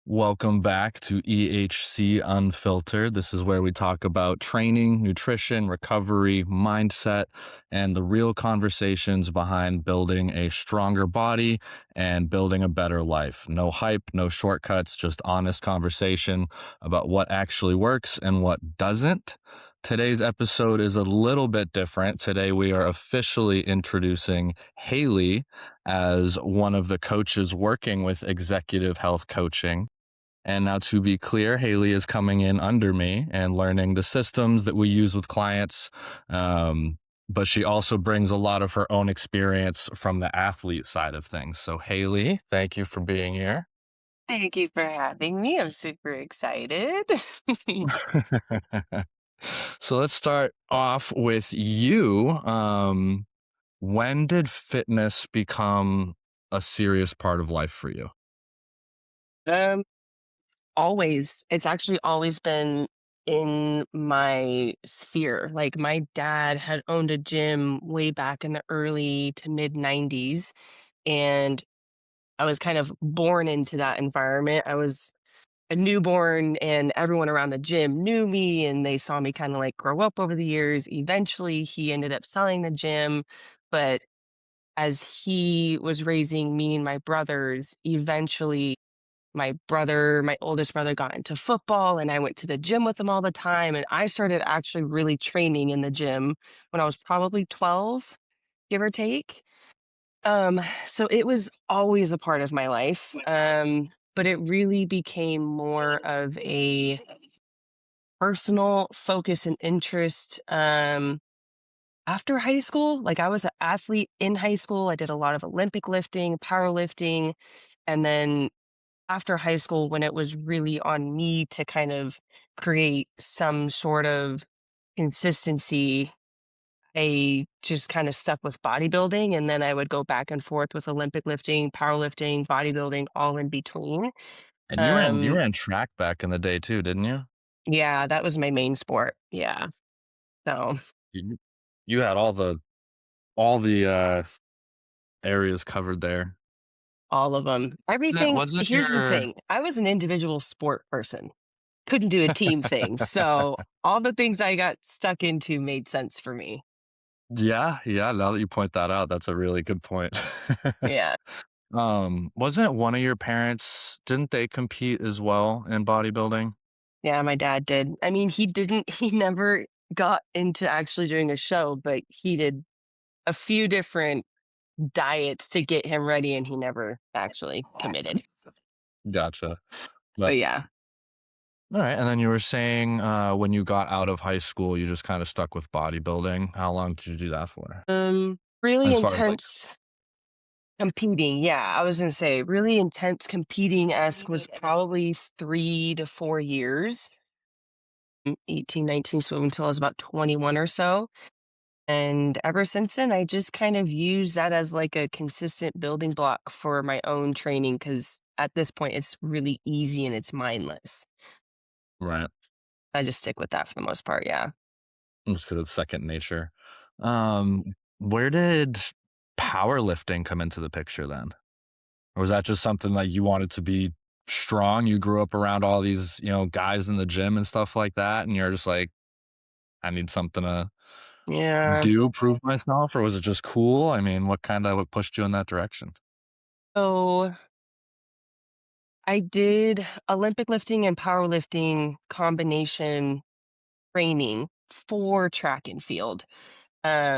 Welcome back to EHC Unfiltered. This is where we talk about training, nutrition, recovery, mindset, and the real conversations behind building a stronger body and building a better life. No hype, no shortcuts, just honest conversation about what actually works and what doesn't. Today's episode is a little bit different. Today, we are officially introducing Haylee as one of the coaches working with executive health coaching. And now, to be clear, Haylee is coming in under me and learning the systems that we use with clients. But she also brings a lot of her own experience from the athlete side of things. So, Haylee, thank you for being here. Thank you for having me. I'm super excited. So, let's start off with you. When did fitness become a serious part of life for you? Um, Always. It's actually always been in my sphere. Like my dad had owned a gym way back in the early to mid 90s, and I was kind of born into that environment. I was a newborn and everyone around the gym knew me and they saw me kind of like grow up over the years. Eventually, he ended up selling the gym, but as he was raising me and my brothers, eventually my oldest brother got into football and I went to the gym with him all the time. And I started actually really training in the gym when I was probably 12, give or take. So it was always a part of my life. But it really became more of a personal focus and interest after high school. Like I was an athlete in high school. I did a lot of Olympic lifting, powerlifting. And then after high school, when it was really on me to kind of create some sort of consistency, I just kind of stuck with bodybuilding. And then I would go back and forth with Olympic lifting, powerlifting, bodybuilding, all in between. And you Um, ran track back in the day too, didn't you? yeah, that was my main sport. Yeah. So You, you had all the areas covered there. all of them, That everything. wasn't Here's the your thing. I was an individual sport person. Couldn't do a team thing. So all the things I got stuck into made sense for me. Yeah, yeah, now that you point that out, that's a really good point. Yeah. Wasn't one of your parents, didn't they compete as well in bodybuilding? Yeah, my dad did. I mean, he never got into actually doing a show, but he did a few different diets to get him ready, and he never actually committed. Gotcha. But But yeah, all right, and then you were saying, when you got out of high school, you just kinda stuck with bodybuilding. How long did you do that for? really As far as, like, intense competing. Yeah, I was gonna say really intense competing esque was probably 3 to 4 years, 18, 19, so until I was about 21 or so. And ever since then, I just kind of use that as like a consistent building block for my own training because at this point, it's really easy and it's mindless. right, I just stick with that for the most part. Yeah. just because it's second nature. Um, where did powerlifting come into the picture then? Or was that just something like you wanted to be strong? You grew up around all these, guys in the gym and stuff like that, and you're just like, "I need something to Yeah. prove myself," or was it just cool? I mean, what pushed you in that direction? So I did Olympic lifting and powerlifting combination training for track and field.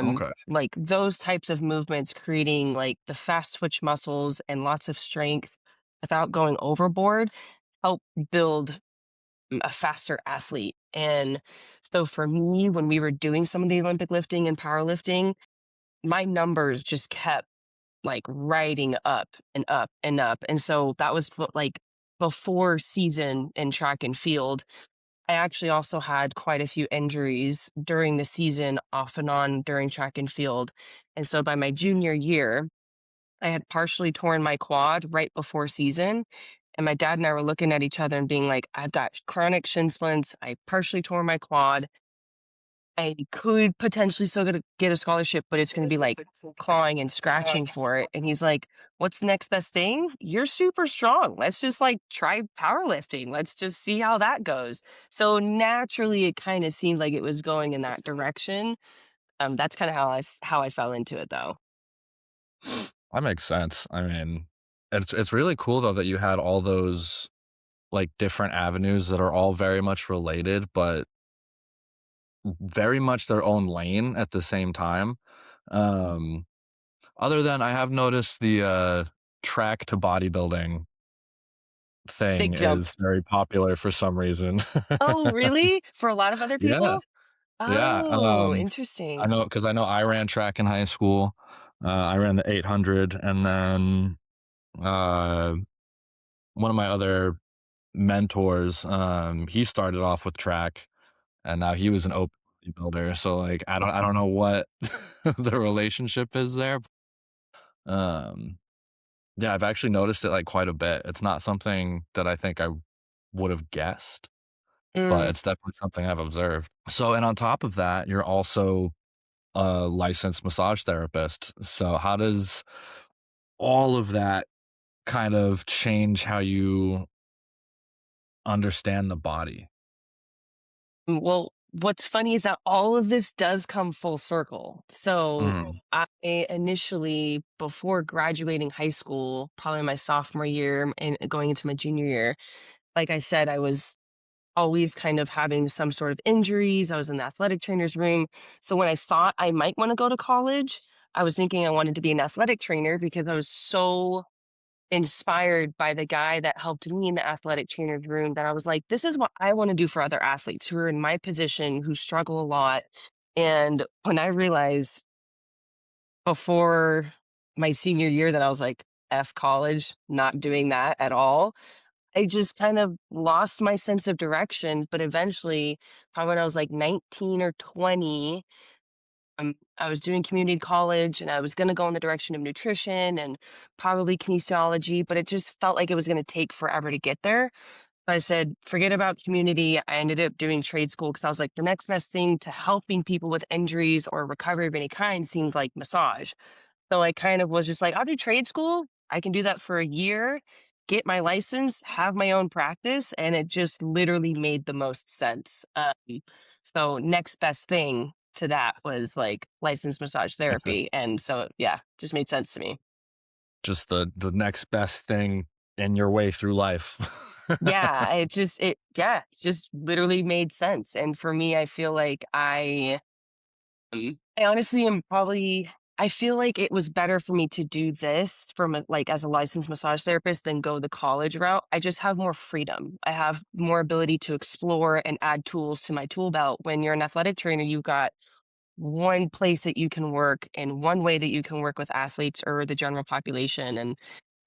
Okay. Like those types of movements, creating like the fast twitch muscles and lots of strength without going overboard, help build a faster athlete. And so for me, when we were doing some of the Olympic lifting and powerlifting, my numbers just kept like riding up and up and up. And so that was like before season in track and field. I actually also had quite a few injuries during the season, off and on during track and field. And so by my junior year, I had partially torn my quad right before season. And my dad and I were looking at each other and being like, I've got chronic shin splints. I partially tore my quad. I could potentially still get a scholarship, but it's gonna be, like, clawing and scratching for it, and he's like, "What's the next best thing? You're super strong. Let's just, like, try powerlifting. Let's just see how that goes." So, naturally, it kinda seemed like it was going in that direction. That's kinda how I fell into it, though. That makes sense. I mean, it's really cool though that you had all those like different avenues that are all very much related, but very much their own lane at the same time. Um, Other than I have noticed the track to bodybuilding thing Big jump. is very popular for some reason. Oh, really? For a lot of other Yeah, people? yeah. Oh, I interesting. know because I know I ran track in high school. I ran the 800, and then uh, one of my other mentors, he started off with track, and now he was an open bodybuilder. So like, I don't know what the relationship is there. Um, yeah, I've actually noticed it like quite a bit. It's not something that I think I would have guessed, but Mm. it's definitely something I've observed. So, and on top of that, you're also a licensed massage therapist. So, how does all of that kind of change how you understand the body? Well, what's funny is that all of this does come full circle. So, Mhm. I initially, before graduating high school, probably my sophomore year and going into my junior year, like I said, I was always kind of having some sort of injuries. I was in the athletic trainer's room. So when I thought I might want to go to college, I was thinking I wanted to be an athletic trainer because I was so inspired by the guy that helped me in the athletic trainer's room that I was like, this is what I want to do for other athletes who are in my position, who struggle a lot. And when I realized before my senior year that I was like, F college, not doing that at all, I just kind of lost my sense of direction. But eventually, probably when I was like 19 or 20, I was doing community college and I was going to go in the direction of nutrition and probably kinesiology, but it just felt like it was going to take forever to get there. So I said, forget about community. I ended up doing trade school because I was like, the next best thing to helping people with injuries or recovery of any kind seemed like massage. So I kind of was just like, I'll do trade school. I can do that for a year, get my license, have my own practice. And it just literally made the most sense. So next best thing to that was like licensed massage therapy. And so, yeah, just made sense to me. Just the next best thing in your way through life. Yeah, yeah, it just literally made sense. And for me, I feel like I honestly am probably I feel like it was better for me to do this from a like, as a licensed massage therapist than go the college route. I just have more freedom. I have more ability to explore and add tools to my tool belt. When you're an athletic trainer, you've got one place that you can work and one way that you can work with athletes or the general population, and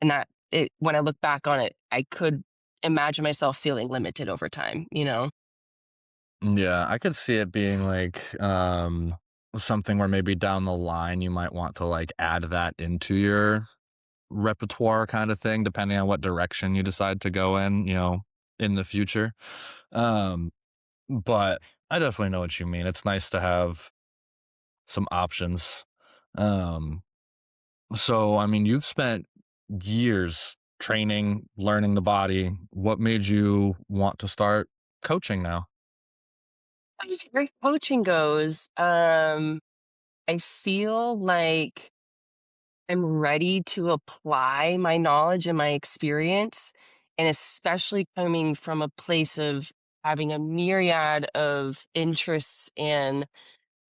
that it when I look back on it, I could imagine myself feeling limited over time, you know? Yeah, I could see it being like, something where maybe down the line you might want to, like, add that into your repertoire kinda thing, depending on what direction you decide to go in, in the future. Um, but I definitely know what you mean. It's nice to have some options. Um, so, I mean, you've spent years training, learning the body. What made you want to start coaching now? As far as coaching goes, I feel like I'm ready to apply my knowledge and my experience, and especially coming from a place of having a myriad of interests and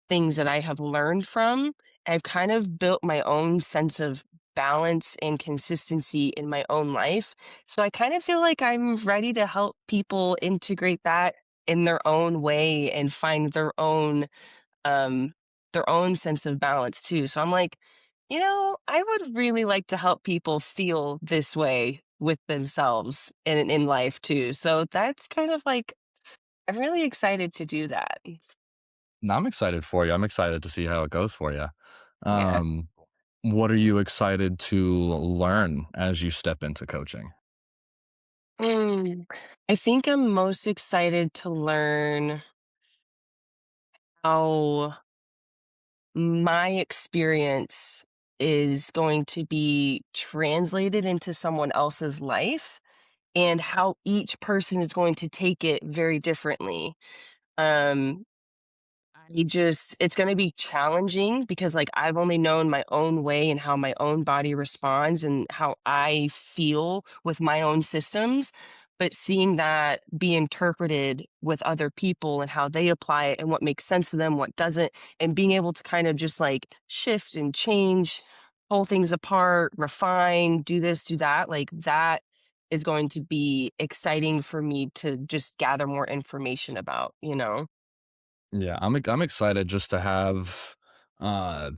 things that I have learned from. I've kind of built my own sense of balance and consistency in my own life. So I kind of feel like I'm ready to help people integrate that in their own way and find um their own sense of balance too. So I'm like, I would really like to help people feel this way with themselves in life too. So that's kind of like I'm really excited to do that. No, I'm excited for you. I'm excited to see how it goes for you. Yeah. Um, what are you excited to learn as you step into coaching? Mm, I think I'm most excited to learn how my experience is going to be translated into someone else's life and how each person is going to take it very differently. Um, I just it's gonna be challenging because, like, I've only known my own way and how my own body responds and how I feel with my own systems, but seeing that be interpreted with other people and how they apply it and what makes sense to them, what doesn't, and being able to kind of just, like, shift and change, pull things apart, refine, do this, do that, like, that is going to be exciting for me to just gather more information about, you know? Yeah, I'm excited just to have uh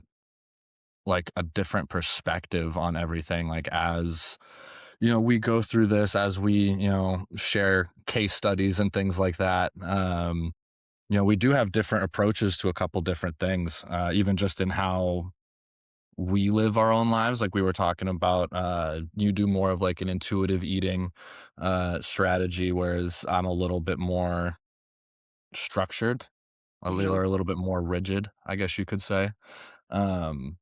like a different perspective on everything, like as we go through this, as we share case studies and things like that. We do have different approaches to a couple different things, even just in how we live our own lives. Like we were talking about, you do more of like an intuitive eating strategy, whereas I'm a little bit more structured, Mhm. a little bit more rigid, I guess you could say. um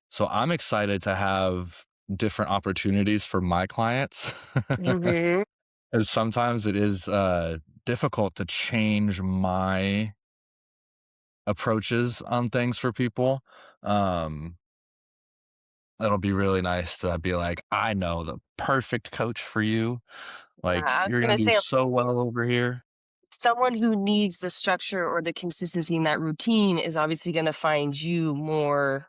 So I'm excited to have different opportunities for my clients. Mhm. As sometimes it is difficult to change my approaches on things for people. Um it'll be really nice to be like, I know the perfect coach for you. Yeah, Like I was you're gonna gonna do say so well over here. someone who needs the structure or the consistency in that routine is obviously gonna find you more,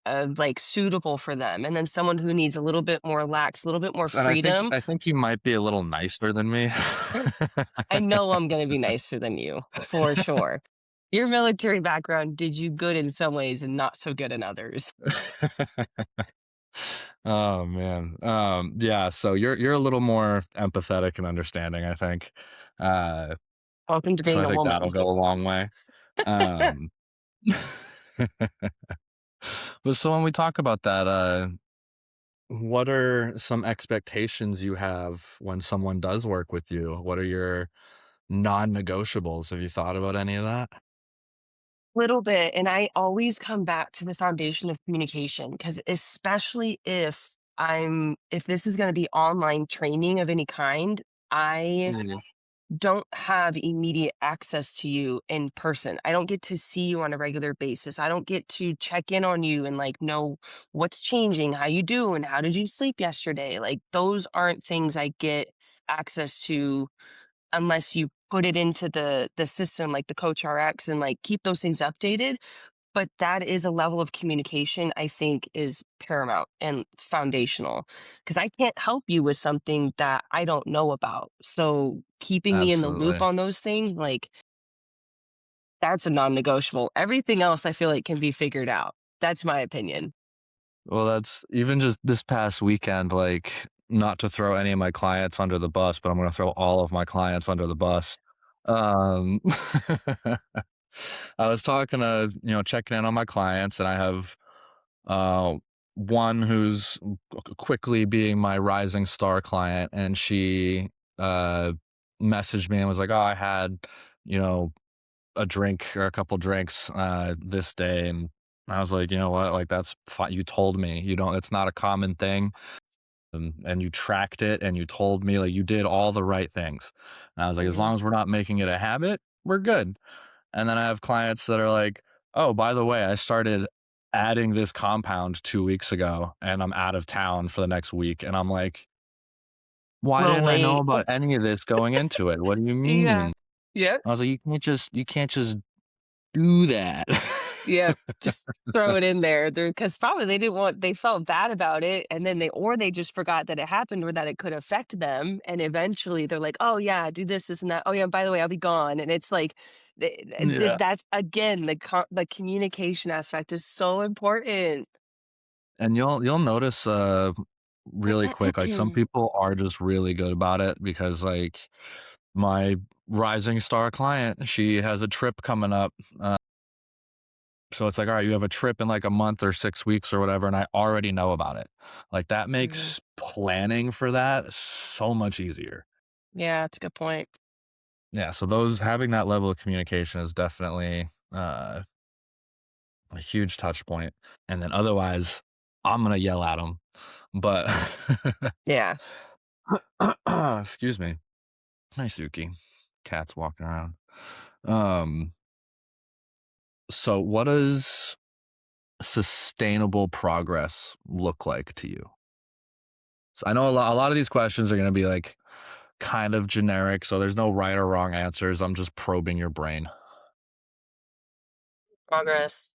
like, suitable for them, and then someone who needs a little bit more lax, a little bit more And I think freedom. I think you might be a little nicer than me. I know I'm gonna be nicer than you, for sure. Your military background did you good in some ways and not so good in others. Oh man. Yeah, so you're a little more empathetic and understanding, I think. Uh Welcome to so being I a think that'll woman. go a long way. Um but so when we talk about that, what are some expectations you have when someone does work with you? What are your non-negotiables? Have you thought about any of that? Little bit, and I always come back to the foundation of communication because especially if this is gonna be online training of any kind, I Mm. don't have immediate access to you in person. I don't get to see you on a regular basis. I don't get to check in on you and, like, know what's changing, how you doing, how did you sleep yesterday? Like, those aren't things I get access to unless you put it into the system like the Coach RX and, like, keep those things updated, but that is a level of communication I think is paramount and foundational because I can't help you with something that I don't know about. So keeping me in the loop Absolutely. on those things, like, that's a non-negotiable. Everything else I feel like can be figured out. That's my opinion. Well, that's even just this past weekend, like, not to throw any of my clients under the bus, but I'm gonna throw all of my clients under the bus. Um, I was talking to, checking in on my clients, and I have uh, one who's quickly being my rising star client, and she uh, messaged me and was like, "Oh, I had, you know, a drink or a couple drinks this day," and I was like, "You know what? Like that's fine. You told me. You don't. It's not a common thing." And you tracked it and you told me like you did all the right things. And I was like, as Mhm. long as we're not making it a habit, we're good. And then I have clients that are like, oh, by the way, I started adding this compound 2 weeks ago and I'm out of town for the next week. And I'm like, why Well, didn't I know wait. about any of this going into it? What do you Yeah. mean? Yep. I was like, you can't just do that. Yep. Just throw it in there. Because probably they felt bad about it, and then they just forgot that it happened or that it could affect them, and eventually they're like, "Oh, yeah, do this, this, and that. Oh, yeah, by the way, I'll be gone." And it's like, Yeah. that's again, the communication aspect is so important. And you'll notice really quick, like some people are just really good about it because like my rising star client, she has a trip coming up. So it's like, all right, you have a trip in like a month or 6 weeks or whatever, and I already know about it. Like that Mhm. makes planning for that so much easier. Yeah, that's a good point. Yeah, so those having that level of communication is definitely a huge touch point. And then otherwise, I'm gonna yell at them. But Yeah. excuse me. Hi, Suki. Cat's walking around. Um, so what does sustainable progress look like to you? So I know a lot of these questions are gonna be like kind of generic, so there's no right or wrong answers. I'm just probing your brain. Progress.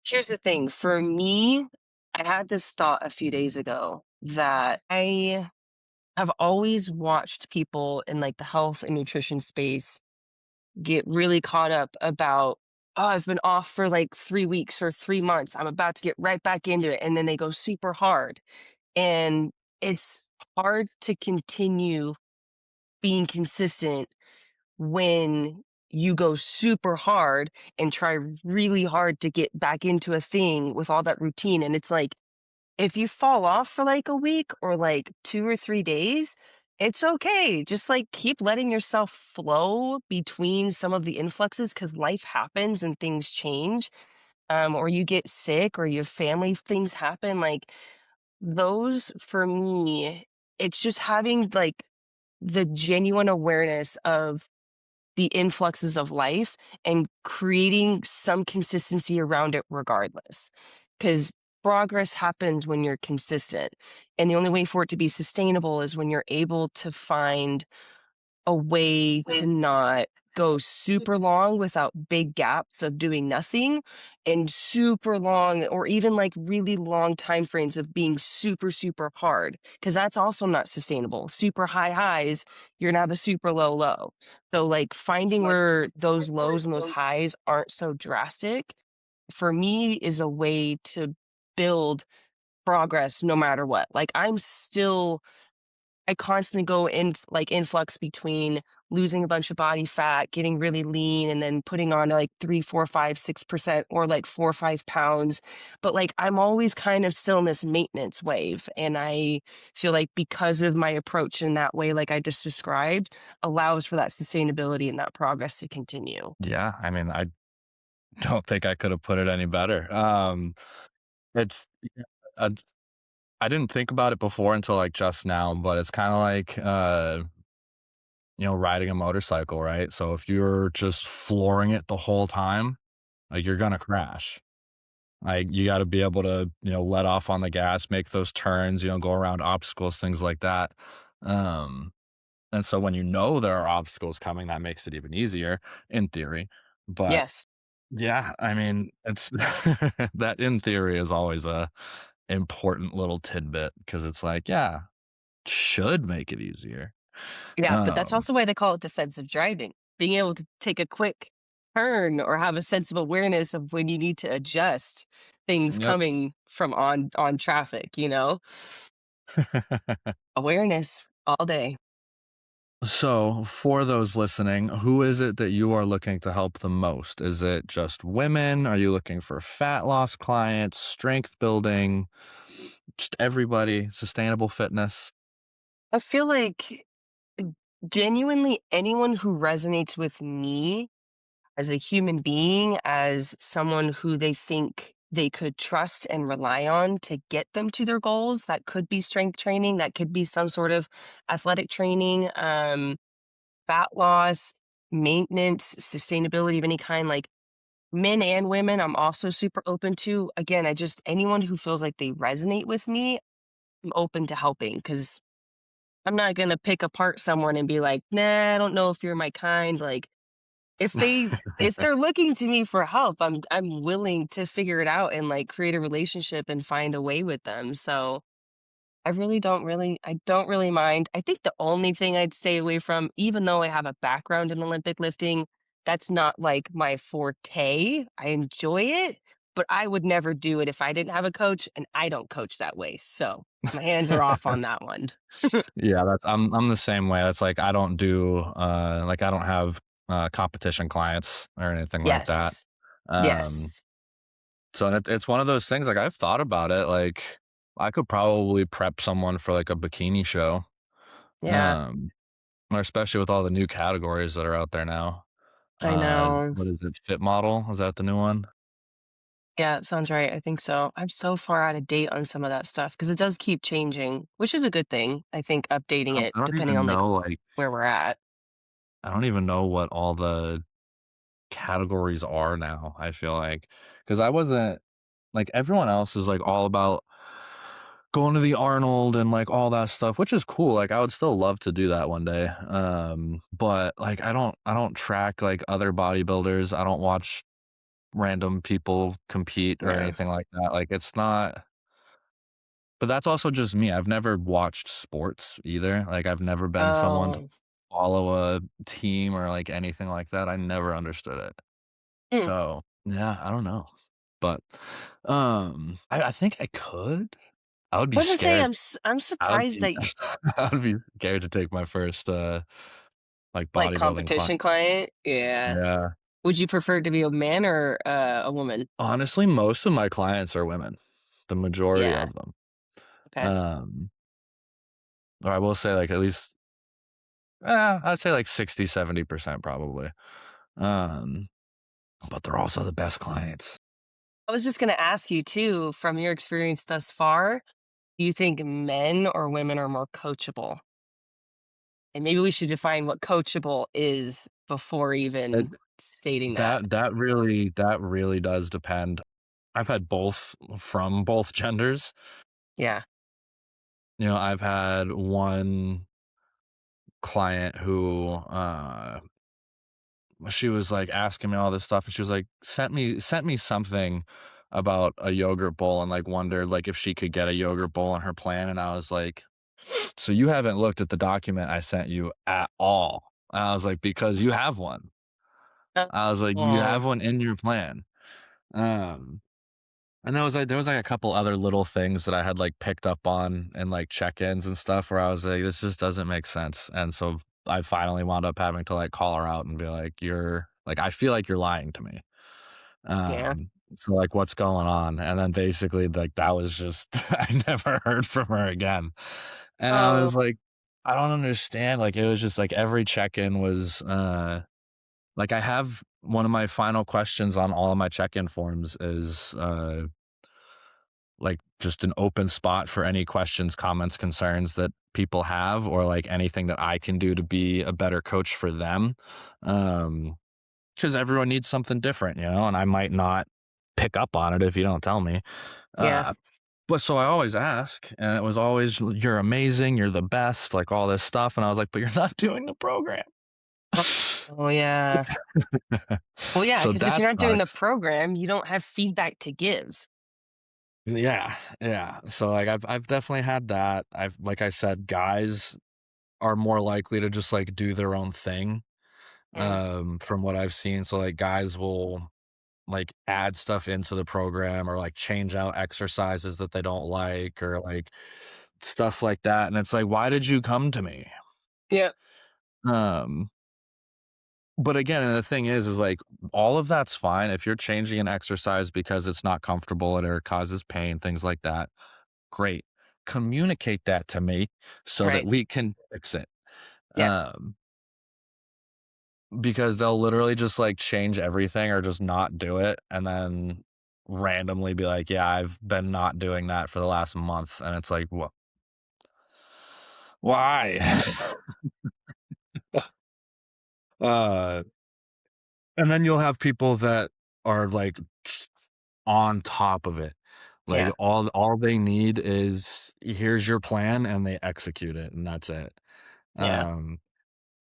Here's the thing, for me, I had this thought a few days ago that I have always watched people in like the health and nutrition space get really caught up about, oh, I've been off for like 3 weeks or 3 months. I'm about to get right back into it. And then they go super hard. And it's hard to continue being consistent when you go super hard and try really hard to get back into a thing with all that routine. And it's like, if you fall off for like a week or like 2 or 3 days, it's okay. Just like keep letting yourself flow between some of the influxes because life happens and things change. Or you get sick or your family things happen. Like those for me, it's just having like the genuine awareness of the influxes of life and creating some consistency around it regardless. Because progress happens when you're consistent. And the only way for it to be sustainable is when you're able to find a way to not go super long without big gaps of doing nothing and super long or even like really long time frames of being super hard because that's also not sustainable. Super high highs, you're gonna have a super low. So like finding where those lows and those highs aren't so drastic for me is a way to build progress no matter what. Like I constantly go in like influx between losing a bunch of body fat, getting really lean, and then putting on like 3, 4, 5, 6% or like 4 or 5 pounds. But like I'm always kind of still in this maintenance wave. And I feel like because of my approach in that way, like I just described, allows for that sustainability and that progress to continue. Yeah, I mean, I don't think I could have put it any better. It's yeah, uh, I didn't think about it before until like just now, but it's kind of like riding a motorcycle, right? So if you're just flooring it the whole time, like you're gonna crash. Like you got to be able to, let off on the gas, make those turns, go around obstacles, things like that. Um, and so when you know there are obstacles coming, that makes it even easier in theory. But Yes. yeah, I mean, it's that in theory is always a important little tidbit because it's like, yeah, should make it easier. Yeah, but that's Um, also why they call it defensive driving. Being able to take a quick turn or have a sense of awareness of when you need to adjust things yep. coming from on traffic, you know? Awareness all day. So, for those listening, who is it that you are looking to help the most? Is it just women? Are you looking for fat loss clients, strength building, just everybody, sustainable fitness? I feel like genuinely anyone who resonates with me as a human being, as someone who they think they could trust and rely on to get them to their goals, that could be strength training, that could be some sort of athletic training, fat loss, maintenance, sustainability of any kind, like men and women, I'm also super open to. Again, I just anyone who feels like they resonate with me, I'm open to helping because I'm not gonna pick apart someone and be like, nah, I don't know if you're my kind. Like if they're looking to me for help, I'm willing to figure it out and like create a relationship and find a way with them. So I don't really mind. I think the only thing I'd stay away from, even though I have a background in Olympic lifting, that's not like my forte. I enjoy it, but I would never do it if I didn't have a coach, and I don't coach that way. So my hands are off on that one. Yeah, I'm the same way. That's like I don't do like I don't have competition clients or anything like that. Yes. Um, Yes. so it's one of those things. Like I've thought about it. Like I could probably prep someone for like a bikini show. Yeah. Um, or especially with all the new categories that are out there now. I know. What is it? Fit model? Is that the new one? Yeah, it sounds right. I think so. I'm so far out of date on some of that stuff because it does keep changing, which is a good thing. I think updating it I don't depending even on like know, like where we're at. I don't even know what all the categories are now, I feel like, because I wasn't like, everyone else is, like, all about going to the Arnold and, like, all that stuff, which is cool, like, I would still love to do that one day, but, like, I don't track, like, other bodybuilders, I don't watch random people compete or Yeah. anything like that, like, it's not but that's also just me, I've never watched sports either, like, I've never been someone to Oh. follow a team or, like, anything like that, I never understood it. Hmm. So, yeah, I don't know, but, I think I could. I would be I was gonna say scared. I'm I would surprised be that I would be scared to take my first, like, like bodybuilding client. competition client. Yeah. Yeah. Would you prefer it to be a man or a woman? Honestly, most of my clients are women, the majority Yeah. of them. Okay. Um, or I will say, like, at least, I'd say, like, 60, 70% probably. Um, but they're also the best clients. I was just gonna ask you too, from your experience thus far, do you think men or women are more coachable? And maybe we should define what coachable is before It even stating that. that really does depend. I've had both from both genders. Yeah. You know, I've had one client who, she was, like, asking me all this stuff, and she was like, sent me something about a yogurt bowl and, like, wondered, like, if she could get a yogurt bowl in her plan, and I was like, "So you haven't looked at the document I sent you at all." And I was like, "Because you have one." I was like, "You Oh, have one in your plan." Um And there was, like, a couple other little things that I had, like, picked up on and, like, check-ins and stuff where I was like, "This just doesn't make sense," and so I finally wound up having to, like, call her out and be like, "You're like, I feel like you're lying to me." yeah. So, like, "What's going on?" And then basically, like, that was just I never heard from her again, and I Oh, was like, "I don't understand," like, it was just, like, every check-in was, like, I have one of my final questions on all of my check-in forms is, like, just an open spot for any questions, comments, concerns that people have, or, like, anything that I can do to be a better coach for them. Because everyone needs something different, and I might not pick up on it if you don't tell me. yeah. Uh, but so I always ask, and it was always, "You're amazing, you're the best," like, all this stuff, and I was like, "But you're not doing the program." Oh, oh, yeah. Well, yeah, So because if that you're not doing the sucks. program, you don't have feedback to give. Yeah, yeah. So, like, I've definitely had that. I've like I said, guys are more likely to just, like, do their own thing, Yeah. from what I've seen. So, like, guys will, like, add stuff into the program or, like, change out exercises that they don't like or, like, stuff like that, and it's like, "Why did you come to me?" Yeah. Um, but again, and the thing is, like, all of that's fine if you're changing an exercise because it's not comfortable and or it causes pain, things like that, great. Communicate that to me so that Right. we can fix it. Yeah. Um Because they'll literally just, like, change everything or just not do it, and then randomly be like, "Yeah, I've been not doing that for the last month," and it's like, why?" Uh, and then you'll have people that are, like, just on top of it. Like, Yeah. all they need is, "Here's your plan," and they execute it, and that's it. Yeah. Um,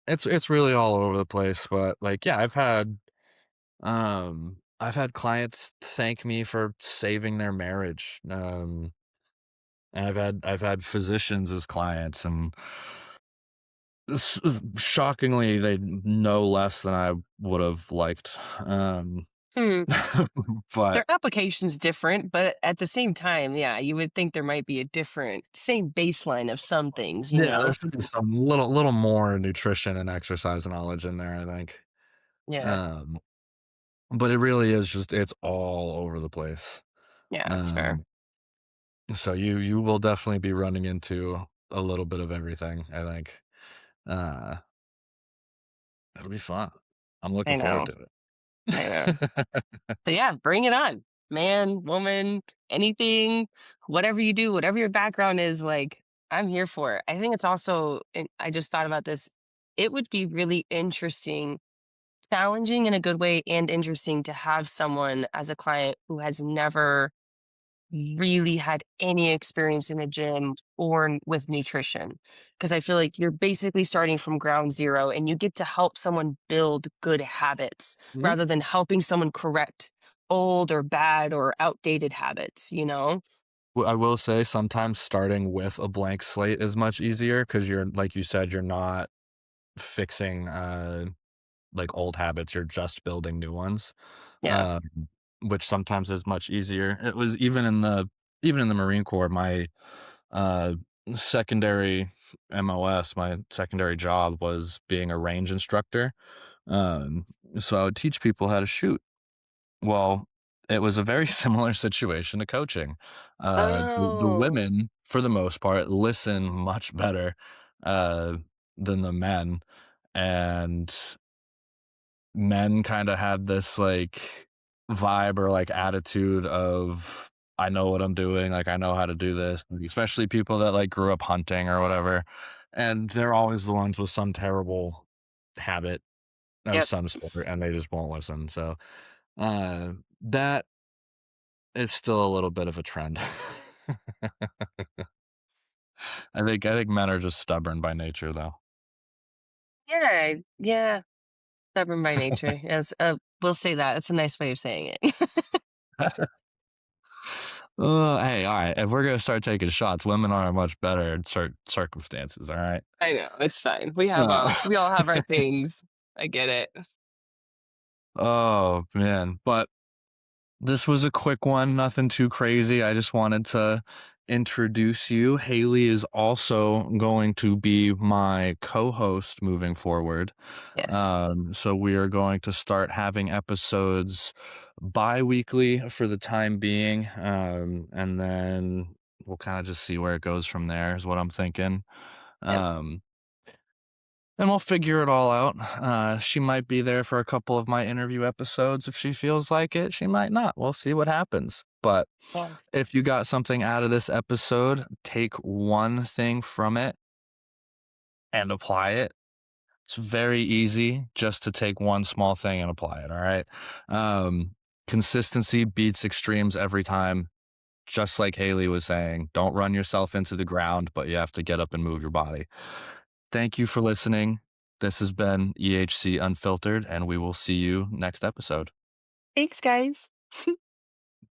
it's really all over the place, but, like, yeah, I've had clients thank me for saving their marriage, and I've had physicians as clients, and shockingly, they know less than I would have liked, Hmm. but Their application's different, but at the same time, yeah, you would think there might be a different same baseline of some things, you yeah, there know? should be some little more nutrition and exercise knowledge in there, I think, Yeah. um, but it really is just it's all over the place, Yeah, that's fair. um so you will definitely be running into a little bit of everything, I think. It'll be fun. I'm looking I forward know. to I know. it. So yeah, bring it on. Man, woman, anything, whatever you do, whatever your background is, like, I'm here for it. I think it's also, and I just thought about this, it would be really interesting, challenging in a good way, and interesting to have someone as a client who has never really had any experience in a gym or with nutrition. Because I feel like you're basically starting from ground zero and you get to help someone build good habits Mhm. rather than helping someone correct old or bad or outdated habits, you know? Well, I will say sometimes starting with a blank slate is much easier because you're like you said, you're not fixing, like, old habits, you're just building new ones, Yeah. um, which sometimes is much easier. It was even in the Marine Corps, my, uh, secondary MOS, my secondary job was being a range instructor, um, so I would teach people how to shoot. Well, it was a very similar situation to coaching. The Oh, women, for the most part, listen much better, uh, than the men, and men kinda had this, like, vibe or, like, attitude of, "I know what I'm doing, like, I know how to do this," especially people that, like, grew up hunting or whatever, and they're always the ones with some terrible habit of yep. some sort, and they just won't listen, so, that is still a little bit of a trend. I think men are just stubborn by nature, though. Yeah. Yeah. Stubborn by nature. Yes. We'll say that. It's a nice way of saying it. Hey, alright, if we're gonna start taking shots, women are much better in circumstances, alright? I know. It's fine. Uh, We all have our things. I get it. oh, man, but this was a quick one, nothing too crazy. I just wanted to introduce you. Haley is also going to be my co-host moving forward. Yes. So we are going to start having episodes bi-weekly for the time being. And then we'll kind of just see where it goes from there is what I'm thinking. Yep. Um, and we'll figure it all out. She might be there for a couple of my interview episodes if she feels like it. She might not. We'll see what happens. But Yeah. if you got something out of this episode, take one thing from it and apply it. It's very easy just to take one small thing and apply it. All right. Consistency beats extremes every time. Just like Haley was saying, don't run yourself into the ground, but you have to get up and move your body. Thank you for listening. This has been EHC Unfiltered, and we will see you next episode. Thanks, guys.